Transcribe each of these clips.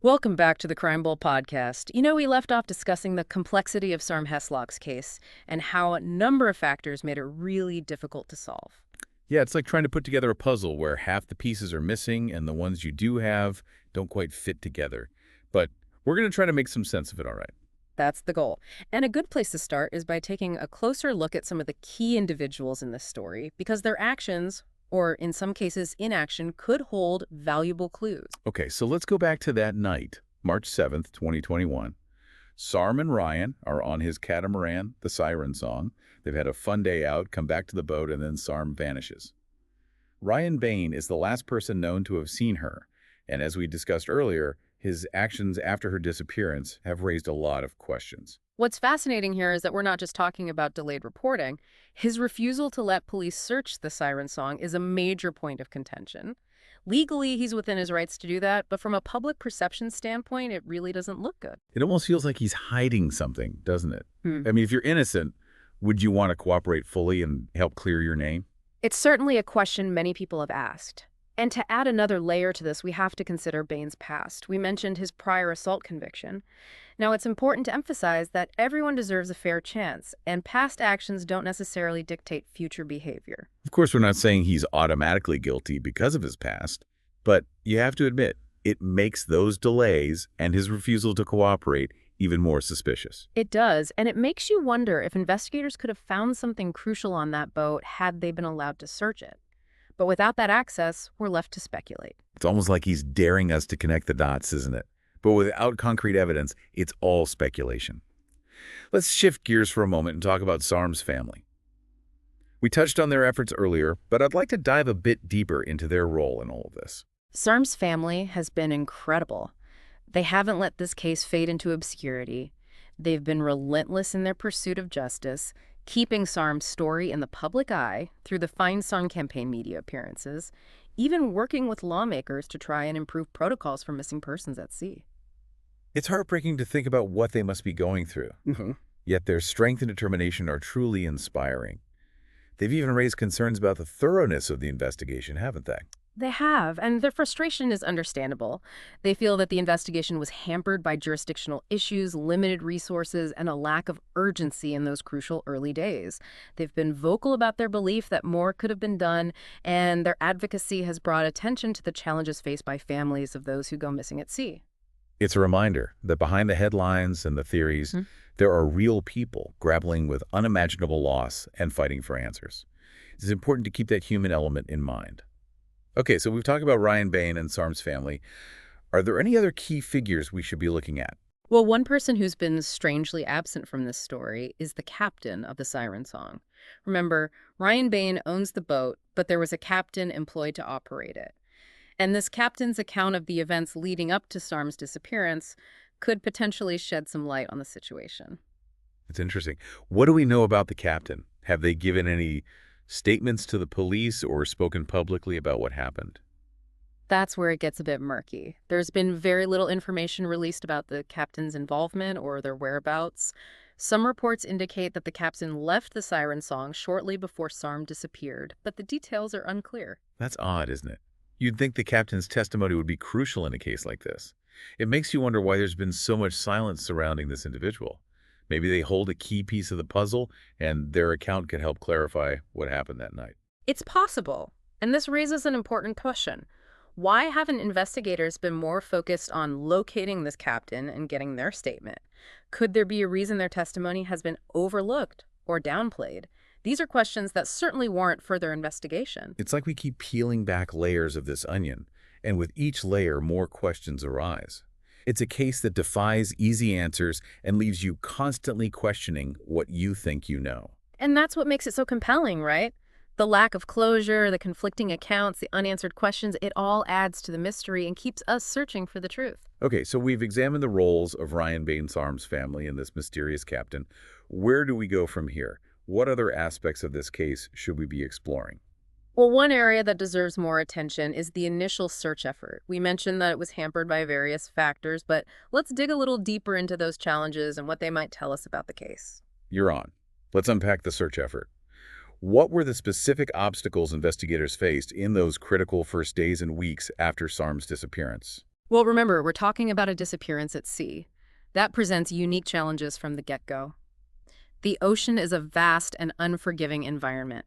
Welcome back to the Crime Bowl podcast. We left off discussing the complexity of Sarm Heslop's case and how a number of factors made it really difficult to solve. Yeah, it's like trying to put together a puzzle where half the pieces are missing and the ones you do have don't quite fit together. But we're going to try to make some sense of it, all right. That's the goal. And a good place to start is by taking a closer look at some of the key individuals in this story, because their actions, or in some cases inaction, could hold valuable clues. Okay, so let's go back to that night, March 7th, 2021. Sarm and Ryan are on his catamaran, the siren song. They've had a fun day out, come back to the boat, and then Sarm vanishes. Ryan Bain is the last person known to have seen her, and as we discussed earlier, his actions after her disappearance have raised a lot of questions. What's fascinating here is that we're not just talking about delayed reporting. His refusal to let police search the siren song is a major point of contention. Legally, he's within his rights to do that, but from a public perception standpoint, it really doesn't look good. It almost feels like he's hiding something, doesn't it? Hmm. I mean, if you're innocent, would you want to cooperate fully and help clear your name? It's certainly a question many people have asked. And to add another layer to this, we have to consider Bain's past. We mentioned his prior assault conviction. Now, it's important to emphasize that everyone deserves a fair chance, and past actions don't necessarily dictate future behavior. Of course, we're not saying he's automatically guilty because of his past, but you have to admit, it makes those delays and his refusal to cooperate even more suspicious. It does, and it makes you wonder if investigators could have found something crucial on that boat had they been allowed to search it. But without that access, we're left to speculate. It's almost like he's daring us to connect the dots, isn't it? But without concrete evidence, it's all speculation. Let's shift gears for a moment and talk about Sarm's family. We touched on their efforts earlier, but I'd like to dive a bit deeper into their role in all of this. Sarm's family has been incredible. They haven't let this case fade into obscurity. They've been relentless in their pursuit of justice, keeping Sarm's story in the public eye through the Find Sarm campaign media appearances, even working with lawmakers to try and improve protocols for missing persons at sea. It's heartbreaking to think about what they must be going through. Yet their strength and determination are truly inspiring. They've even raised concerns about the thoroughness of the investigation, haven't they? They have, and their frustration is understandable. They feel that the investigation was hampered by jurisdictional issues, limited resources, and a lack of urgency in those crucial early days. They've been vocal about their belief that more could have been done, and their advocacy has brought attention to the challenges faced by families of those who go missing at sea. It's a reminder that behind the headlines and the theories, there are real people grappling with unimaginable loss and fighting for answers. It's important to keep that human element in mind. Okay, so we've talked about Ryan Bain and Sarm's family. Are there any other key figures we should be looking at? Well, one person who's been strangely absent from this story is the captain of the siren song. Remember, Ryan Bain owns the boat, but there was a captain employed to operate it. And this captain's account of the events leading up to Sarm's disappearance could potentially shed some light on the situation. It's interesting. What do we know about the captain? Have they given any statements to the police or spoken publicly about what happened? That's where it gets a bit murky. There's been very little information released about the captain's involvement or their whereabouts. Some reports indicate that the captain left the siren song shortly before Sarm disappeared, but the details are unclear. That's odd, isn't it? You'd think the captain's testimony would be crucial in a case like this. It makes you wonder why there's been so much silence surrounding this individual. Maybe they hold a key piece of the puzzle, and their account could help clarify what happened that night. It's possible, and this raises an important question. Why haven't investigators been more focused on locating this captain and getting their statement? Could there be a reason their testimony has been overlooked or downplayed? These are questions that certainly warrant further investigation. It's like we keep peeling back layers of this onion, and with each layer, more questions arise. It's a case that defies easy answers and leaves you constantly questioning what you think you know. And that's what makes it so compelling, right? The lack of closure, the conflicting accounts, the unanswered questions, it all adds to the mystery and keeps us searching for the truth. Okay, so we've examined the roles of Ryan Bain Sarm's family and this mysterious captain. Where do we go from here? What other aspects of this case should we be exploring? Well, one area that deserves more attention is the initial search effort. We mentioned that it was hampered by various factors, but let's dig a little deeper into those challenges and what they might tell us about the case. You're on. Let's unpack the search effort. What were the specific obstacles investigators faced in those critical first days and weeks after Sarm's disappearance? Well, remember, we're talking about a disappearance at sea. That presents unique challenges from the get-go. The ocean is a vast and unforgiving environment.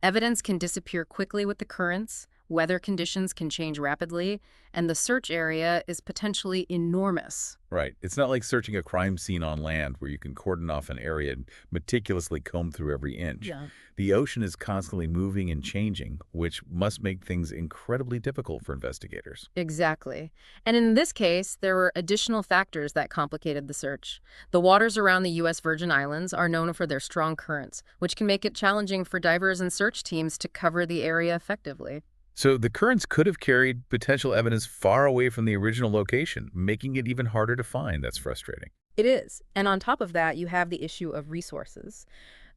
Evidence can disappear quickly with the currents, weather conditions can change rapidly, and the search area is potentially enormous. Right. It's not like searching a crime scene on land where you can cordon off an area and meticulously comb through every inch. Yeah. The ocean is constantly moving and changing, which must make things incredibly difficult for investigators. Exactly. And in this case, there were additional factors that complicated the search. The waters around the U.S. Virgin Islands are known for their strong currents, which can make it challenging for divers and search teams to cover the area effectively. So the currents could have carried potential evidence far away from the original location, making it even harder to find. That's frustrating. It is. And on top of that, you have the issue of resources.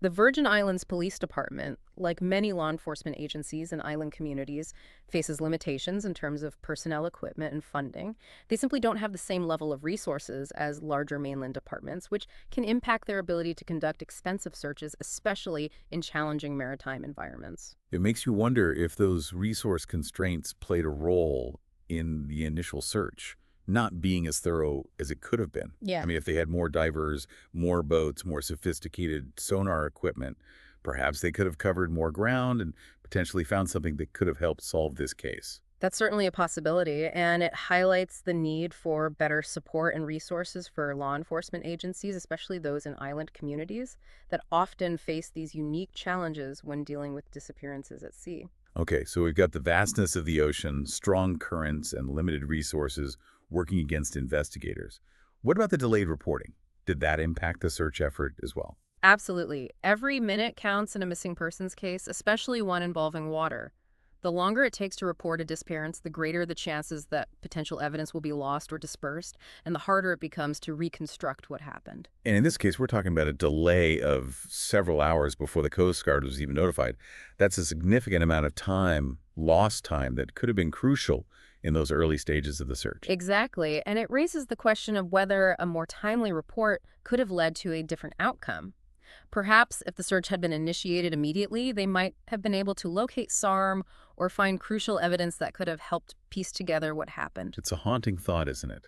The Virgin Islands Police Department, like many law enforcement agencies and island communities, faces limitations in terms of personnel, equipment, and funding. They simply don't have the same level of resources as larger mainland departments, which can impact their ability to conduct expensive searches, especially in challenging maritime environments. It makes you wonder if those resource constraints played a role in the initial search, not being as thorough as it could have been. I Yeah. mean, if they had more divers, more boats, more sophisticated sonar equipment, perhaps they could have covered more ground and potentially found something that could have helped solve this case. That's certainly a possibility, and it highlights the need for better support and resources for law enforcement agencies, especially those in island communities that often face these unique challenges when dealing with disappearances at sea. Okay, so we've got the vastness of the ocean, strong currents, and limited resources working against investigators. What about the delayed reporting? Did that impact the search effort as well? Absolutely. Every minute counts in a missing persons case, especially one involving water. The longer it takes to report a disappearance, the greater the chances that potential evidence will be lost or dispersed, and the harder it becomes to reconstruct what happened. And in this case, we're talking about a delay of several hours before the Coast Guard was even notified. That's a significant amount of time, lost time, that could have been crucial in those early stages of the search. Exactly, and it raises the question of whether a more timely report could have led to a different outcome. Perhaps if the search had been initiated immediately, they might have been able to locate Sarm or find crucial evidence that could have helped piece together what happened. It's a haunting thought, isn't it?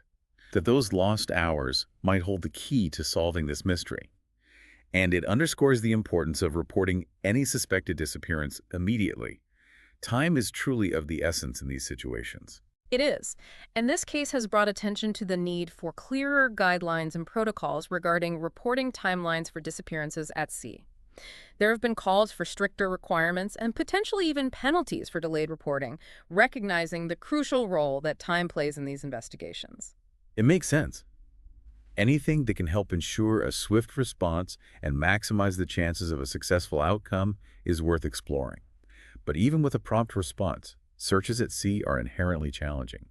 That those lost hours might hold the key to solving this mystery. And it underscores the importance of reporting any suspected disappearance immediately. Time is truly of the essence in these situations. It is. And this case has brought attention to the need for clearer guidelines and protocols regarding reporting timelines for disappearances at sea. There have been calls for stricter requirements and potentially even penalties for delayed reporting, recognizing the crucial role that time plays in these investigations. It makes sense. Anything that can help ensure a swift response and maximize the chances of a successful outcome is worth exploring. But even with a prompt response, searches at sea are inherently challenging.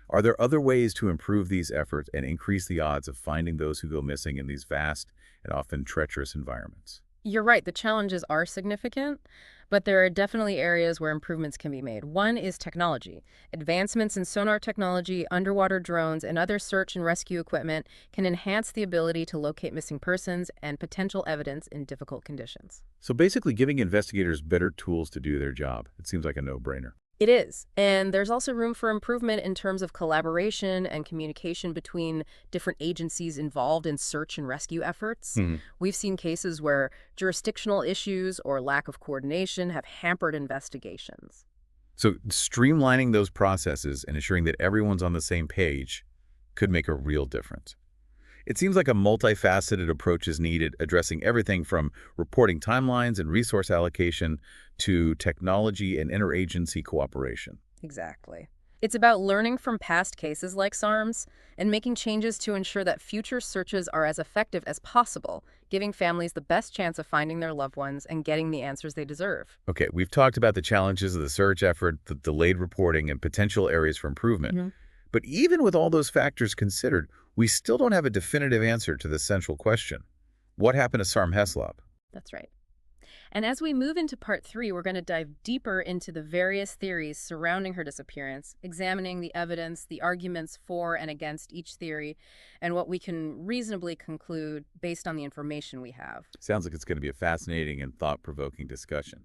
Are there other ways to improve these efforts and increase the odds of finding those who go missing in these vast and often treacherous environments? You're right, the challenges are significant, but there are definitely areas where improvements can be made. One is technology. Advancements in sonar technology, underwater drones, and other search and rescue equipment can enhance the ability to locate missing persons and potential evidence in difficult conditions. So basically giving investigators better tools to do their job. It seems like a no-brainer. It is. And there's also room for improvement in terms of collaboration and communication between different agencies involved in search and rescue efforts. We've seen cases where jurisdictional issues or lack of coordination have hampered investigations. So streamlining those processes and ensuring that everyone's on the same page could make a real difference. It seems like a multifaceted approach is needed, addressing everything from reporting timelines and resource allocation to technology and interagency cooperation. Exactly. It's about learning from past cases like SARM's and making changes to ensure that future searches are as effective as possible, giving families the best chance of finding their loved ones and getting the answers they deserve. Okay, we've talked about the challenges of the search effort, the delayed reporting, and potential areas for improvement. But even with all those factors considered, we still don't have a definitive answer to the central question. What happened to Sarm Heslop? That's right. And as we move into part 3, we're going to dive deeper into the various theories surrounding her disappearance, examining the evidence, the arguments for and against each theory, and what we can reasonably conclude based on the information we have. Sounds like it's going to be a fascinating and thought-provoking discussion.